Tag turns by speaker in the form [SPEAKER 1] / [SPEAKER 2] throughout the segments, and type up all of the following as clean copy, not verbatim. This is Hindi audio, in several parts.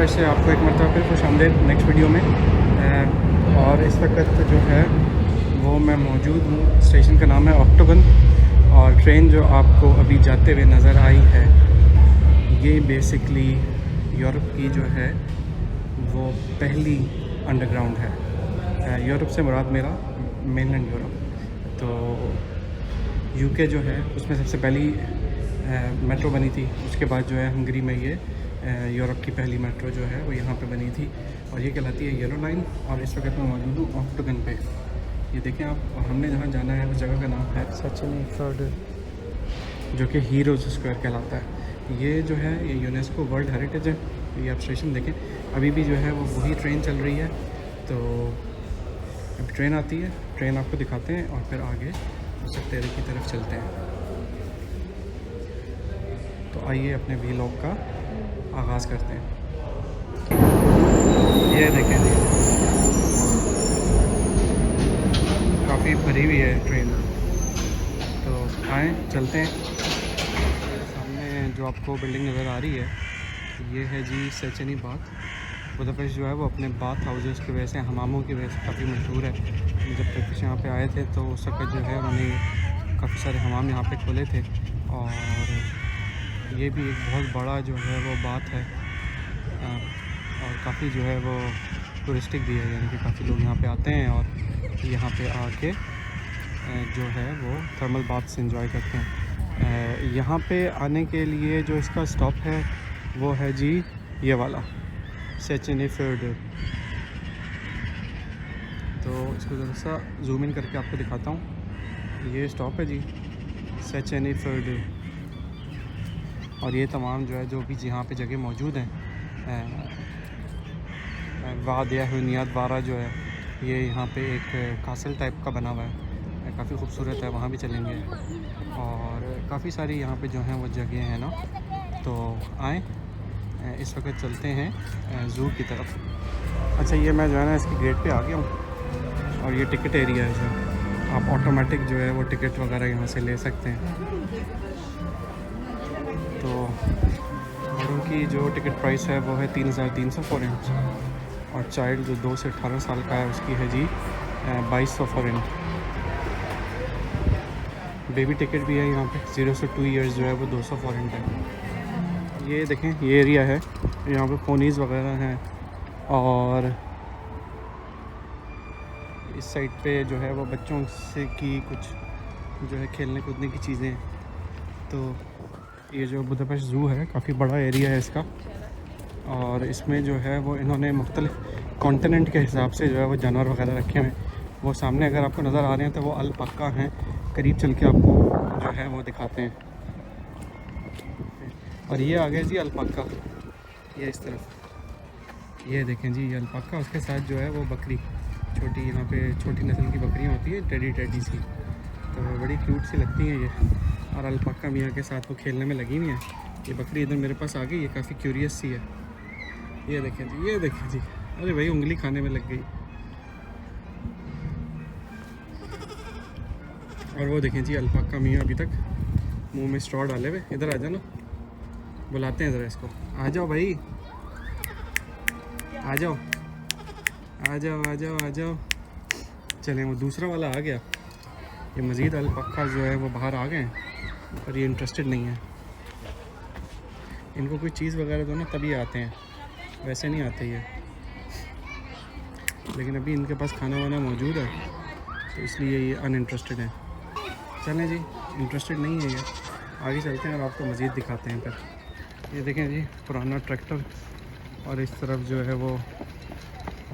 [SPEAKER 1] बुदापेस्ट से आपको एक मरतबा फिर खुशामदीद नेक्स्ट वीडियो में। और इस वक्त जो है वो मैं मौजूद हूँ, स्टेशन का नाम है ऑक्टोगन। और ट्रेन जो आपको अभी जाते हुए नज़र आई है, ये बेसिकली यूरोप की जो है वो पहली अंडरग्राउंड है। यूरोप से मुराद मेरा मेनलैंड यूरोप। तो यूके जो है उसमें सबसे पहली मेट्रो बनी थी। उसके बाद जो है हंगरी में ये यूरोप की पहली मेट्रो जो है वो यहाँ पे बनी थी, और ये कहलाती है येलो लाइन। और इस वक्त मैं मौजूद हूँ ऑक्टोगन पे। ये देखें आप, और हमने जहाँ जाना है उस जगह का नाम है सचिनी फील्ड, जो कि हीरोज़ स्क्वायर कहलाता है। ये जो है ये यूनेस्को वर्ल्ड हेरिटेज है। ये आप स्टेशन देखें, अभी भी जो है वो वही ट्रेन चल रही है। तो अभी ट्रेन आती है, ट्रेन आपको दिखाते हैं और फिर आगे सत्तेरे की तरफ चलते हैं। तो आइए अपने व्लॉग का आगाज़ करते हैं। ये देखें जी, काफ़ी भरी हुई है ट्रेन। तो आएँ चलते हैं। सामने जो आपको बिल्डिंग नज़र आ रही है, ये है जी सेचनी बाथ। बुदापेस्ट जो है वो अपने बाथ हाउसेस की वजह से, हमामों की वजह से काफ़ी मशहूर है। जब टर्किश यहाँ पे आए थे तो उस वक्त जो है उन्होंने काफ़ी सारे हमाम यहाँ पे खोले थे। और ये भी एक बहुत बड़ा जो है वो बात है, और काफ़ी जो है वो टूरिस्टिक भी है, यानी कि काफ़ी लोग यहाँ पे आते हैं और यहाँ पे आके जो है वो थर्मल बाथ्स एंजॉय करते हैं। यहाँ पे आने के लिए जो इसका स्टॉप है वो है जी ये वाला सेचनी फील्ड। तो इसको ज़रा सा जूम इन करके आपको दिखाता हूँ। ये स्टॉप है जी सेचनी फील्ड। और ये तमाम जो है जो भी यहाँ पे जगह मौजूद हैं, वाद या हुनियात वारा जो है, ये यहाँ पे एक कासल टाइप का बना हुआ है, काफ़ी खूबसूरत है, वहाँ भी चलेंगे। और काफ़ी सारी यहाँ पे जो हैं वो जगह हैं ना। तो आएँ, इस वक्त चलते हैं ज़ू की तरफ। अच्छा, ये मैं जो है ना इसकी गेट पे आ गया हूँ, और ये टिकट एरिया है जो आप ऑटोमेटिक जो है वो टिकट वगैरह यहाँ से ले सकते हैं। तो बड़ों की जो टिकट प्राइस है वो है 3300 फॉरेन, और चाइल्ड जो 2 से 18 साल का है उसकी है जी 2200 फॉरेन। बेबी टिकट भी है यहाँ पे, 0 से 2 ईयर्स जो है वो 200 फॉरेन है। ये देखें, ये एरिया है, यहाँ पे पोनीज़ वगैरह हैं। और इस साइड पे जो है वो बच्चों से की कुछ जो है खेलने कूदने की चीज़ें हैं। तो ये जो बुदापेस्ट ज़ू है काफ़ी बड़ा एरिया है इसका, और इसमें जो है वो इन्होंने मुख्तलिफ़ कॉन्टिनेंट के हिसाब से जो है वो जानवर वगैरह रखे हुए हैं। वो सामने अगर आपको नज़र आ रहे हैं तो वो अलपाका हैं। करीब चल के आपको जो है वो दिखाते हैं। और ये आ गया जी अलपाका, ये इस तरफ, ये देखें जी ये अलपाका। उसके साथ जो है वो बकरी, छोटी, यहाँ पे छोटी नस्ल की बकरियाँ होती हैं, टेडी सी, तो बड़ी क्यूट सी लगती हैं ये। और अलपाका मियाँ के साथ वो खेलने में लगी हुई हैं। ये बकरी इधर मेरे पास आ गई, ये काफ़ी क्यूरियस सी है। ये देखें जी, ये देखें जी, अरे भाई उंगली खाने में लग गई। और वो देखें जी अलपाका मियाँ अभी तक मुंह में स्ट्रॉ डाले हुए। इधर आ जाओ ना, बुलाते हैं ज़रा इसको, आ जाओ भाई, आ जाओ आ जाओ आ जाओ आ जाओ। चलें, वो दूसरा वाला आ गया। ये मज़ीद अलपाका जो है वो बाहर आ गए हैं, और ये इंटरेस्टेड नहीं है। इनको कोई चीज़ वगैरह दो ना तभी आते हैं, वैसे नहीं आते ये। लेकिन अभी इनके पास खाना वाना मौजूद है, तो इसलिए ये अनइंटरेस्टेड हैं। चलें जी, इंटरेस्टेड नहीं है ये, आगे चलते हैं और आपको मज़ीद दिखाते हैं फिर। ये देखें जी पुराना ट्रैक्टर, और इस तरफ जो है वो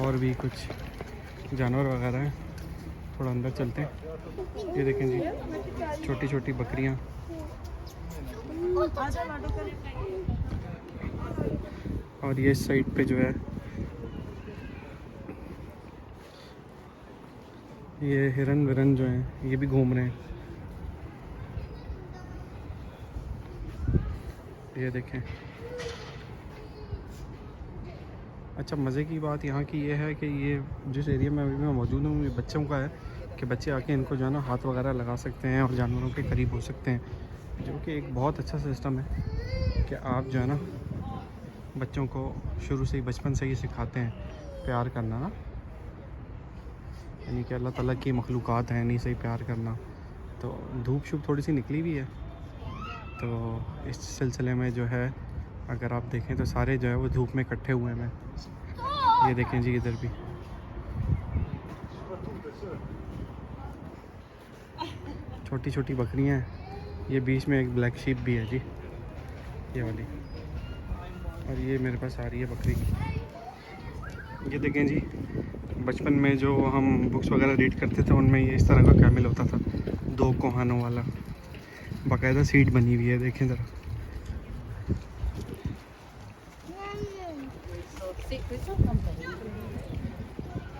[SPEAKER 1] और भी कुछ जानवर वगैरह हैं। थोड़ा अंदर चलते हैं। ये देखें जी छोटी छोटी बकरियां। और ये साइड पे जो है ये हिरन विरन जो हैं ये भी घूम रहे हैं। ये देखें। अच्छा, मज़े की बात यहाँ की ये है कि ये जिस एरिया में अभी मैं मौजूद हूँ ये बच्चों का है, कि बच्चे आके इनको जो है ना हाथ वगैरह लगा सकते हैं और जानवरों के करीब हो सकते हैं, जो कि एक बहुत अच्छा सिस्टम है कि आप जो है ना बच्चों को शुरू से ही, बचपन से ही सिखाते हैं प्यार करना ना, यानी कि अल्लाह ताला की मखलूक़ात हैं इन्हीं से ही प्यार करना। तो धूप शुभ थोड़ी सी निकली हुई है, तो इस सिलसिले में जो है अगर आप देखें तो सारे जो है वो धूप में इकट्ठे हुए हैं। ये देखें जी, इधर भी छोटी छोटी बकरियां हैं। ये बीच में एक ब्लैक शीप भी है जी, ये वाली, और ये मेरे पास आ रही है बकरी। ये देखें जी, बचपन में जो हम बुक्स वगैरह रीड करते थे उनमें ये इस तरह का कैमल होता था, 2 कोहानों वाला, बाकायदा सीट बनी हुई है, देखें ज़रा।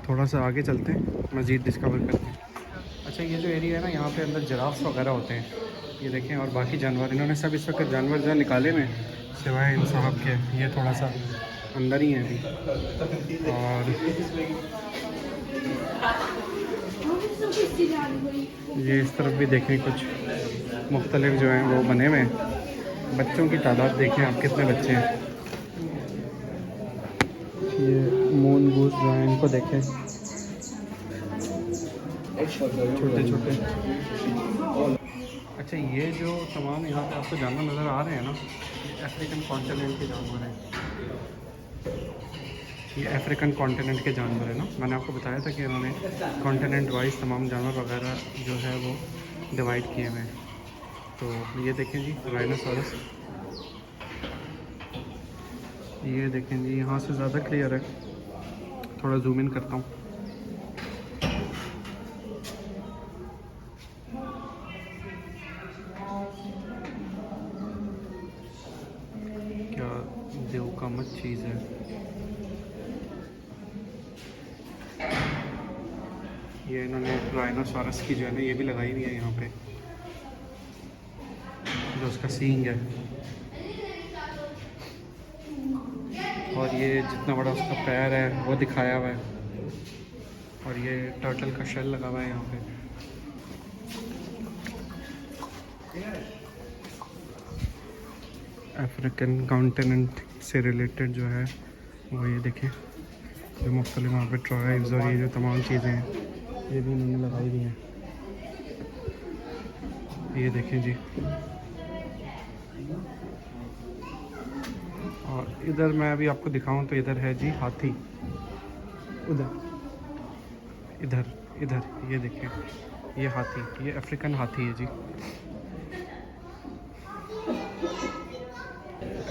[SPEAKER 1] थोड़ा सा आगे चलते हैं, मज़ीद डिस्कवर करते हैं। अच्छा, ये जो एरिया है ना, यहाँ पे अंदर जिराफ वगैरह होते हैं, ये देखें, और बाकी जानवर। इन्होंने सब इस वक्त जानवर जो है निकाले हुए हैं, सिवाय इन साहब के। ये थोड़ा सा अंदर ही है अभी। और ये इस तरफ भी देखें, कुछ मुख्तलिफ जो हैं वो बने हुए हैं। बच्चों की तादाद देखें आप, कितने बच्चे हैं। ये मून गूस जो हैं, इनको देखें, छोटे छोटे। अच्छा, ये जो तमाम यहाँ पे आपको जानवर नज़र आ रहे हैं ना, अफ्रीकन कॉन्टिनेंट के जानवर हैं। ये अफ्रीकन कॉन्टिनेंट के जानवर है ना, मैंने आपको बताया था कि इन्होंने कॉन्टिनेंट वाइज तमाम जानवर वगैरह जो है वो डिवाइड किए हुए हैं। तो ये देखें जी, राइनोसोरस, ये देखें जी, यहाँ से ज़्यादा क्लियर है, थोड़ा जूम इन करता हूँ। क्या देव का मत चीज़ है। ये इन्होंने राइनोसोरस की जो है ना, ये भी लगाई हुई है यहाँ पे, जो उसका सींग है, और ये जितना बड़ा उसका पैर है वो दिखाया हुआ है, और ये टर्टल का शेल लगा हुआ है यहाँ पे। अफ्रीकन कॉन्टिनेंट से रिलेटेड जो है वो ये देखें, जो मुख्तलिफ वहाँ पे ट्राइब्स और ये जो तमाम चीज़ें हैं, ये भी इन्होंने लगाई हुई हैं। ये देखें जी, और इधर मैं अभी आपको दिखाऊं तो इधर है जी हाथी, उधर, इधर इधर, ये देखें, ये हाथी, ये अफ्रीकन हाथी है जी।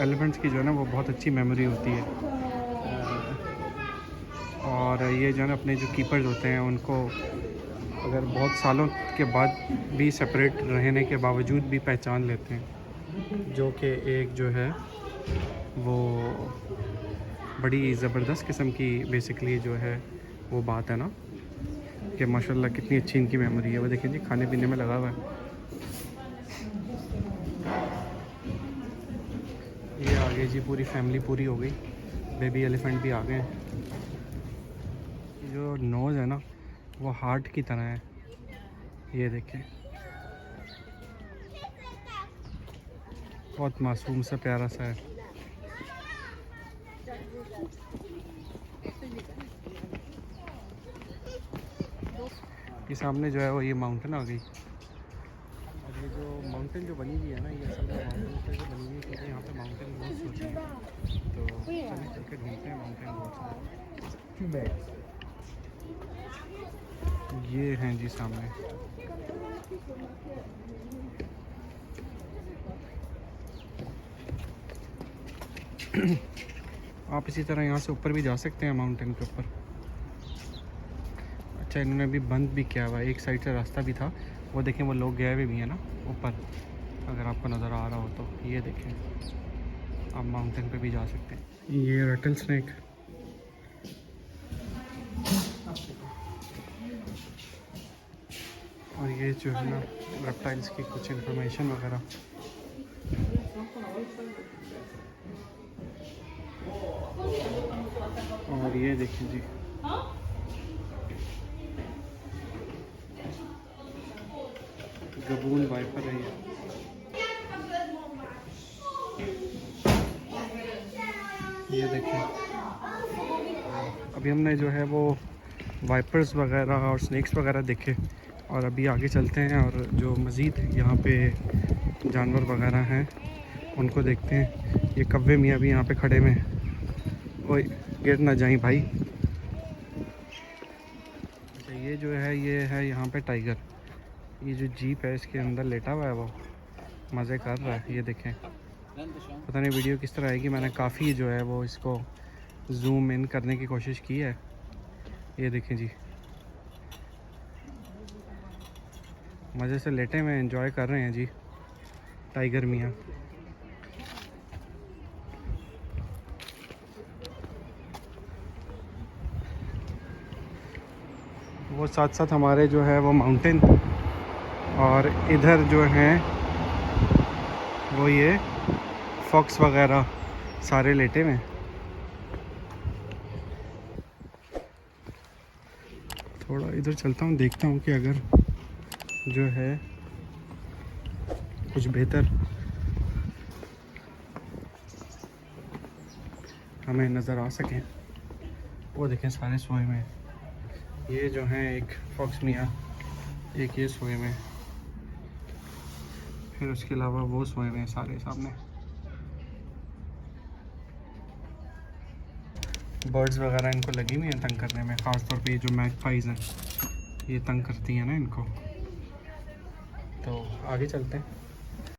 [SPEAKER 1] एलिफेंट्स की जो है ना वो बहुत अच्छी मेमोरी होती है, और ये जो है ना अपने जो कीपर्स होते हैं उनको अगर बहुत सालों के बाद भी सेपरेट रहने के बावजूद भी पहचान लेते हैं, जो कि एक जो है वो बड़ी ज़बरदस्त किस्म की बेसिकली जो है वो बात है ना, कि माशाल्लाह कितनी अच्छी इनकी मेमोरी है। वो देखिए जी, खाने पीने में लगा हुआ है। ये आ गई जी, पूरी फैमिली पूरी हो गई, बेबी एलिफेंट भी आ गए हैं। जो नोज़ है ना वो हार्ट की तरह है, ये देखें, बहुत मासूम सा प्यारा सा है। ये सामने जो है वो ये माउंटेन आ गई, और ये जो माउंटेन जो बनी हुई है ना, ये असल में माउंटेन पे जो बनी हुई है, क्योंकि यहाँ पे माउंटेन गोट्स होती हैं। तो चलिए चल के ढूंढते हैं माउंटेन गोट्स। ये हैं जी सामने, आप इसी तरह यहाँ से ऊपर भी जा सकते हैं माउंटेन के ऊपर। अच्छा, इन्होंने अभी बंद भी किया हुआ है, एक साइड से रास्ता भी था, वो देखें, वो लोग गए हुए भी हैं ना ऊपर, अगर आपको नज़र आ रहा हो तो। ये देखें, आप माउंटेन पे भी जा सकते हैं। ये रटल स्नेक, और ये जो है ना रेप्टाइल्स की कुछ इंफॉर्मेशन वगैरह। और ये देखिए जी, गबूल वाइपर है ये। ये देखिए, अभी हमने जो है वो वाइपर्स वगैरह और स्नेक्स वगैरह देखे, और अभी आगे चलते हैं और जो मज़ीद यहाँ पे जानवर वगैरह हैं उनको देखते हैं। ये कव्वे मियाँ भी यहाँ पे खड़े हुए हैं। ओए गिर ना जाएं भाई। अच्छा, ये जो है ये है यहाँ पे टाइगर। ये जो जीप है इसके अंदर लेटा हुआ है, वो मज़े कर रहा है। ये देखें, पता नहीं वीडियो किस तरह आएगी। मैंने काफ़ी जो है वो इसको जूम इन करने की कोशिश की है। ये देखें जी, मज़े से लेटे हुए एंजॉय कर रहे हैं जी टाइगर मियाँ। वो साथ साथ हमारे जो है वो माउंटेन, और इधर जो हैं वो ये फॉक्स वगैरह सारे लेटे हुए हैं। थोड़ा इधर चलता हूँ, देखता हूँ कि अगर जो है कुछ बेहतर हमें नज़र आ सके। वो देखें सारे सोए में, ये जो हैं एक फॉक्स मियाँ, एक ये सोए में, फिर उसके अलावा वो सोए में सारे सामने। बर्ड्स वगैरह इनको लगी हुई हैं तंग करने में, ख़ास तौर पे ये जो मैगपाइज हैं ये तंग करती हैं ना इनको। तो आगे चलते हैं।